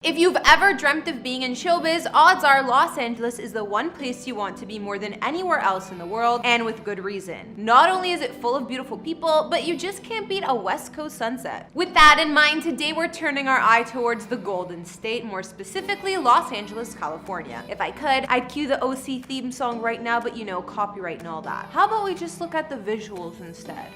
If you've ever dreamt of being in showbiz, odds are Los Angeles is the one place you want to be more than anywhere else in the world, and with good reason. Not only is it full of beautiful people, but you just can't beat a West Coast sunset. With that in mind, today we're turning our eye towards the Golden State, more specifically Los Angeles, California. If I could, I'd cue the OC theme song right now, but you know, copyright and all that. How about we just look at the visuals instead?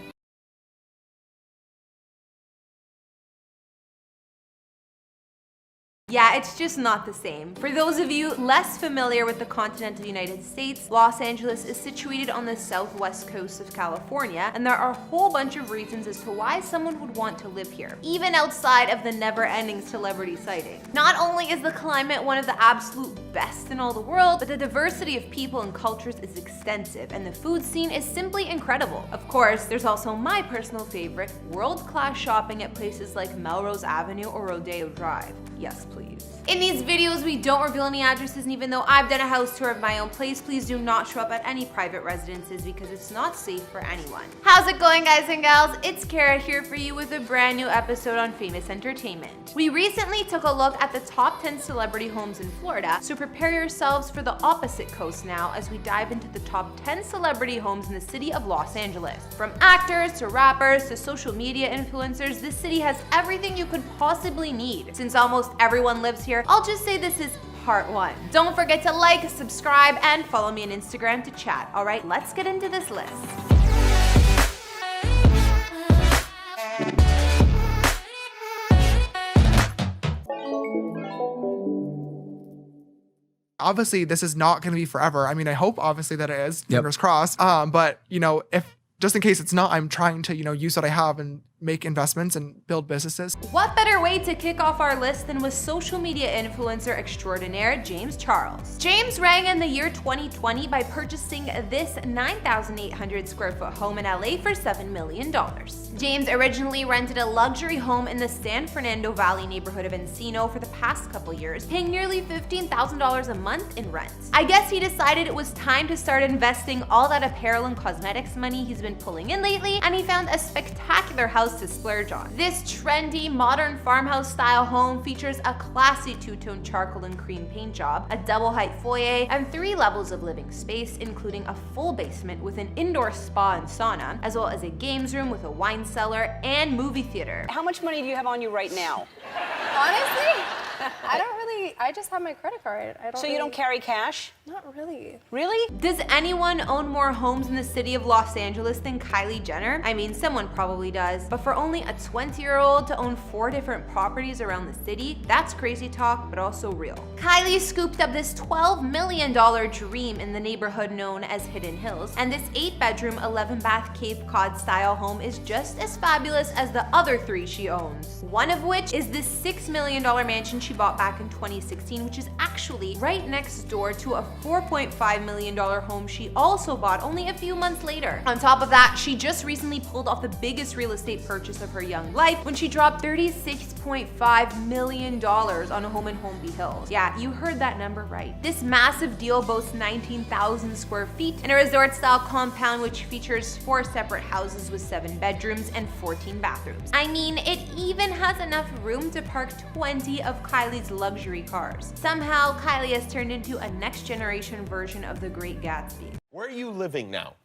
Yeah, it's just not the same. For those of you less familiar with the continental United States, Los Angeles is situated on the southwest coast of California, and there are a whole bunch of reasons as to why someone would want to live here, even outside of the never-ending celebrity sighting. Not only is the climate one of the absolute best in all the world, but the diversity of people and cultures is extensive, and the food scene is simply incredible. Of course, there's also my personal favorite, world-class shopping at places like Melrose Avenue or Rodeo Drive. Yes, please. In these videos, we don't reveal any addresses, and even though I've done a house tour of my own place, please do not show up at any private residences because it's not safe for anyone. How's it going, guys and gals? It's Kara here for you with a brand new episode on Famous Entertainment. We recently took a look at the top 10 celebrity homes in Florida, so prepare yourselves for the opposite coast now as we dive into the top 10 celebrity homes in the city of Los Angeles. From actors to rappers to social media influencers, this city has everything you could possibly need. Since almost everyone lives here, I'll just say this is part one. Don't forget to like, subscribe, and follow me on Instagram to chat. All right, let's get into this list. Obviously, this is not going to be forever. I mean, I hope obviously that it is. Fingers crossed. But you know, if just in case it's not, I'm trying to, use what I have and make investments and build businesses. What better way to kick off our list than with social media influencer extraordinaire James Charles. James rang in the year 2020 by purchasing this 9,800 square foot home in LA for $7 million. James originally rented a luxury home in the San Fernando Valley neighborhood of Encino for the past couple years, paying nearly $15,000 a month in rent. I guess he decided it was time to start investing all that apparel and cosmetics money he's been pulling in lately, and he found a spectacular house to splurge on. This trendy, modern farmhouse style home features a classy two-tone charcoal and cream paint job, a double-height foyer, and 3 levels of living space, including a full basement with an indoor spa and sauna, as well as a games room with a wine cellar and movie theater. How much money do you have on you right now? Honestly, I just have my credit card. So you don't carry cash? Not really. Really? Does anyone own more homes in the city of Los Angeles than Kylie Jenner? I mean, someone probably does, but for only a 20-year-old to own 4 different properties around the city, that's crazy talk, but also real. Kylie scooped up this $12 million dream in the neighborhood known as Hidden Hills, and this 8-bedroom, 11-bath Cape Cod style home is just as fabulous as the other 3 she owns. One of which is this $6 million mansion she bought back in 2016, which is actually right next door to a $4.5 million home she also bought only a few months later. On top of that, she just recently pulled off the biggest real estate purchase of her young life when she dropped $36.5 million on a home in Holmby Hills. Yeah, you heard that number right. This massive deal boasts 19,000 square feet in a resort-style compound which features 4 separate houses with 7 bedrooms and 14 bathrooms. I mean, it even has enough room to park 20 of Kylie's luxury cars. Somehow, Kylie has turned into a next-generation version of the Great Gatsby. Where are you living now?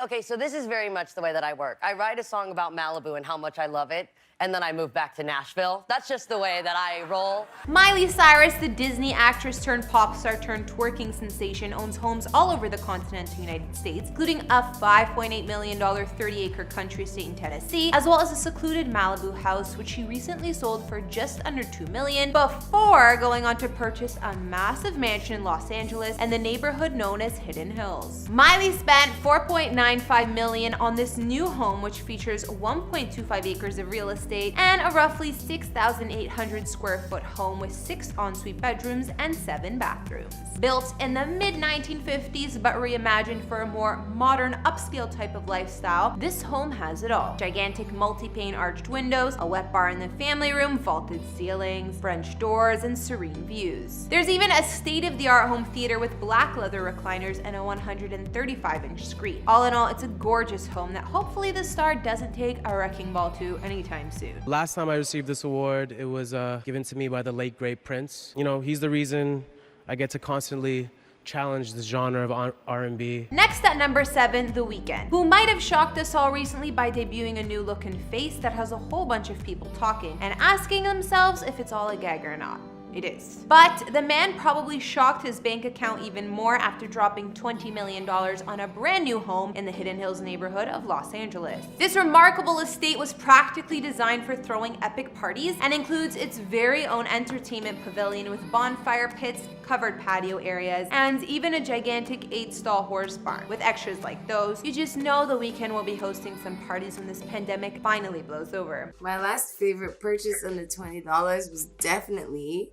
Okay, so this is very much the way that I work. I write a song about Malibu and how much I love it, and then I move back to Nashville. That's just the way that I roll. Miley Cyrus, the Disney actress turned pop star turned twerking sensation, owns homes all over the continental United States, including a $5.8 million 30-acre country estate in Tennessee, as well as a secluded Malibu house, which she recently sold for just under $2 million, before going on to purchase a massive mansion in Los Angeles and the neighborhood known as Hidden Hills. Miley spent $4.95 million on this new home, which features 1.25 acres of real estate and a roughly 6,800 square foot home with 6 ensuite bedrooms and 7 bathrooms. Built in the mid-1950s but reimagined for a more modern upscale type of lifestyle, this home has it all. Gigantic multi-pane arched windows, a wet bar in the family room, vaulted ceilings, French doors, and serene views. There's even a state-of-the-art home theater with black leather recliners and a 135-inch screen. All in all, it's a gorgeous home that hopefully the star doesn't take a wrecking ball to anytime soon. soon. Last time I received this award, it was given to me by the late, great Prince. You know, he's the reason I get to constantly challenge the genre of R&B. Next at number 7, The Weeknd, who might have shocked us all recently by debuting a new look and face that has a whole bunch of people talking and asking themselves if it's all a gag or not. It is. But the man probably shocked his bank account even more after dropping $20 million on a brand new home in the Hidden Hills neighborhood of Los Angeles. This remarkable estate was practically designed for throwing epic parties and includes its very own entertainment pavilion with bonfire pits, covered patio areas, and even a gigantic 8-stall horse barn. With extras like those, you just know The Weeknd will be hosting some parties when this pandemic finally blows over. My last favorite purchase under $20 was definitely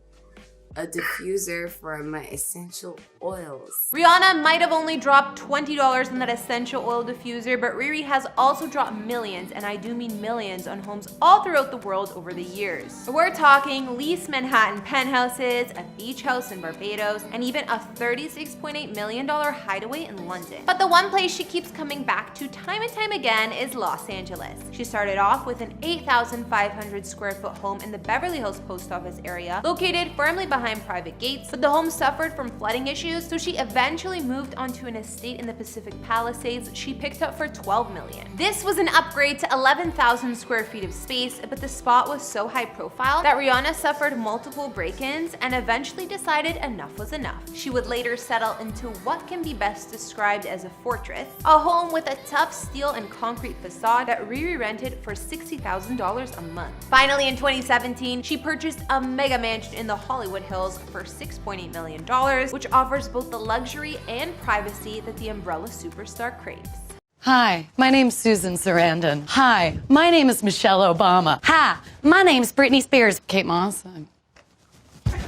a diffuser for my essential oils. Rihanna might have only dropped $20 on that essential oil diffuser, but Riri has also dropped millions, and I do mean millions, on homes all throughout the world over the years. We're talking leased Manhattan penthouses, a beach house in Barbados, and even a $36.8 million hideaway in London. But the one place she keeps coming back to time and time again is Los Angeles. She started off with an 8,500 square foot home in the Beverly Hills post office area, located firmly behind private gates, but the home suffered from flooding issues, so she eventually moved onto an estate in the Pacific Palisades she picked up for $12 million. This was an upgrade to 11,000 square feet of space, but the spot was so high profile that Rihanna suffered multiple break-ins and eventually decided enough was enough. She would later settle into what can be best described as a fortress, a home with a tough steel and concrete facade that Riri rented for $60,000 a month. Finally, in 2017, she purchased a mega mansion in the Hollywood Hills for $6.8 million, which offers both the luxury and privacy that the umbrella superstar craves. Hi, my name's Susan Sarandon. Hi, my name is Michelle Obama. Hi, my name's Britney Spears. Kate Moss.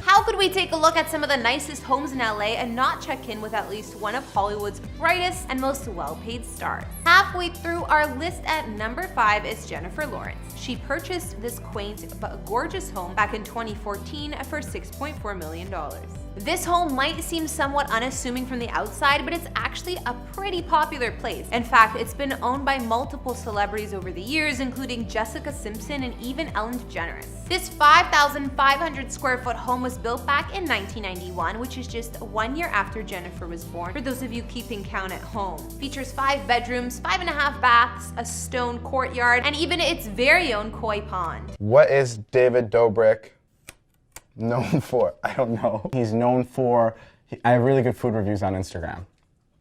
How could we take a look at some of the nicest homes in LA and not check in with at least one of Hollywood's brightest and most well-paid stars? Halfway through our list at number 5 is Jennifer Lawrence. She purchased this quaint but gorgeous home back in 2014 for $6.4 million. This home might seem somewhat unassuming from the outside, but it's actually a pretty popular place. In fact, it's been owned by multiple celebrities over the years, including Jessica Simpson and even Ellen DeGeneres. This 5,500 square foot home was built back in 1991, which is just 1 year after Jennifer was born, for those of you keeping count at home. Features 5 bedrooms, 5.5 baths, a stone courtyard, and even its very own koi pond. What is David Dobrik known for? I don't know. He's known for, I have really good food reviews on Instagram.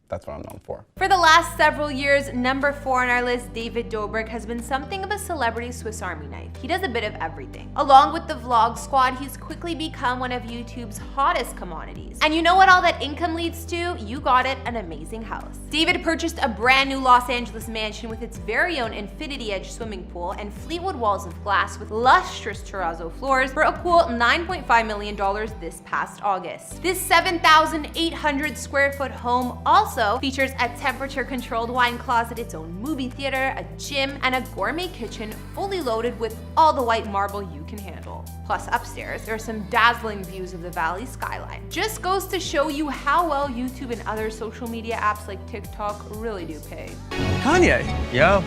That's what I'm known for. For the last several years, number 4 on our list, David Dobrik, has been something of a celebrity Swiss Army knife. He does a bit of everything. Along with the vlog squad, he's quickly become one of YouTube's hottest commodities. And you know what all that income leads to? You got it, an amazing house. David purchased a brand new Los Angeles mansion with its very own infinity edge swimming pool and Fleetwood walls of glass with lustrous terrazzo floors for a cool $9.5 million this past August. This 7,800 square foot home also features a temperature-controlled wine closet, its own movie theater, a gym, and a gourmet kitchen fully loaded with all the white marble you can handle. Plus, upstairs, there are some dazzling views of the valley skyline. Just goes to show you how well YouTube and other social media apps like TikTok really do pay. Kanye. Yo.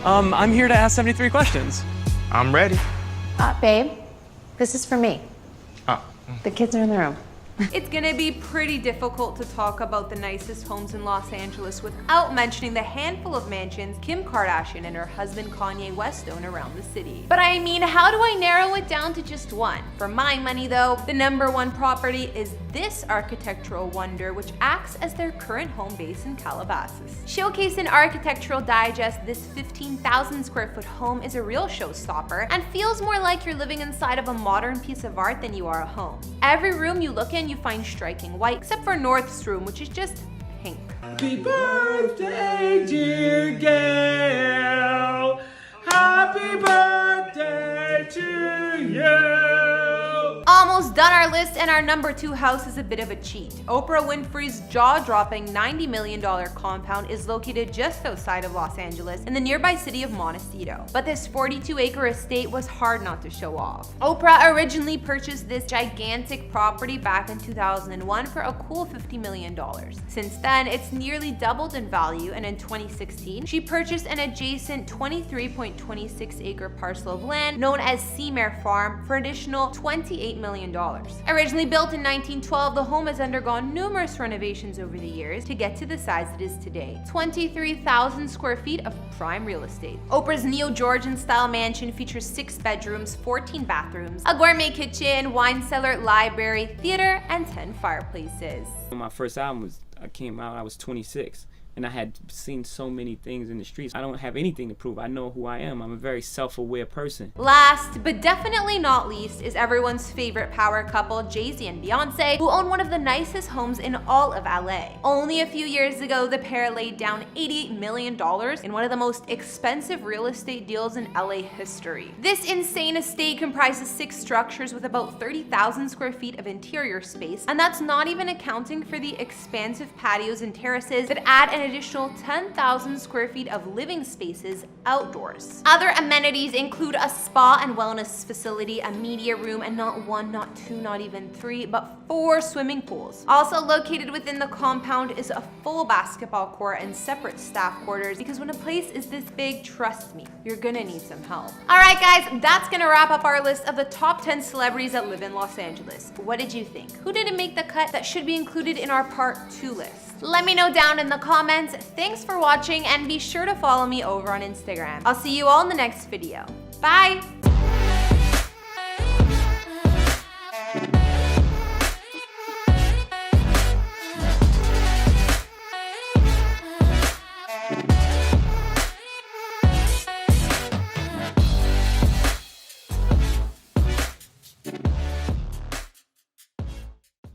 I'm here to ask 73 questions. I'm ready. Babe, this is for me. Oh. The kids are in the room. It's gonna be pretty difficult to talk about the nicest homes in Los Angeles without mentioning the handful of mansions Kim Kardashian and her husband Kanye West own around the city. But I mean, how do I narrow it down to just one? For my money though, the number 1 property is this architectural wonder, which acts as their current home base in Calabasas. Showcased in Architectural Digest, this 15,000 square foot home is a real showstopper and feels more like you're living inside of a modern piece of art than you are a home. Every room you look in, you find striking white, except for North's room, which is just pink. Happy birthday, dear Gail. Happy birthday to you. Almost almost done our list, and our number 2 house is a bit of a cheat. Oprah Winfrey's jaw-dropping $90 million compound is located just outside of Los Angeles in the nearby city of Montecito. But this 42-acre estate was hard not to show off. Oprah originally purchased this gigantic property back in 2001 for a cool $50 million. Since then, it's nearly doubled in value, and in 2016, she purchased an adjacent 23.26-acre parcel of land known as Seamare Farm for an additional $28 million. Originally built in 1912, the home has undergone numerous renovations over the years to get to the size it is today. 23,000 square feet of prime real estate. Oprah's neo-Georgian style mansion features 6 bedrooms, 14 bathrooms, a gourmet kitchen, wine cellar, library, theater, and 10 fireplaces. When my first album came out, I was 26. And I had seen so many things in the streets. I don't have anything to prove. I know who I am. I'm a very self-aware person. Last, but definitely not least, is everyone's favorite power couple, Jay-Z and Beyonce, who own one of the nicest homes in all of LA. Only a few years ago, the pair laid down $88 million in one of the most expensive real estate deals in LA history. This insane estate comprises 6 structures with about 30,000 square feet of interior space, and that's not even accounting for the expansive patios and terraces that add an additional 10,000 square feet of living spaces outdoors. Other amenities include a spa and wellness facility, a media room, and not 1, not 2, not even 3, but 4 swimming pools. Also located within the compound is a full basketball court and separate staff quarters, because when a place is this big, trust me, you're gonna need some help. Alright guys, that's gonna wrap up our list of the top 10 celebrities that live in Los Angeles. What did you think? Who didn't make the cut that should be included in our part 2 list? Let me know down in the comments. Thanks for watching, and be sure to follow me over on Instagram. I'll see you all in the next video. Bye!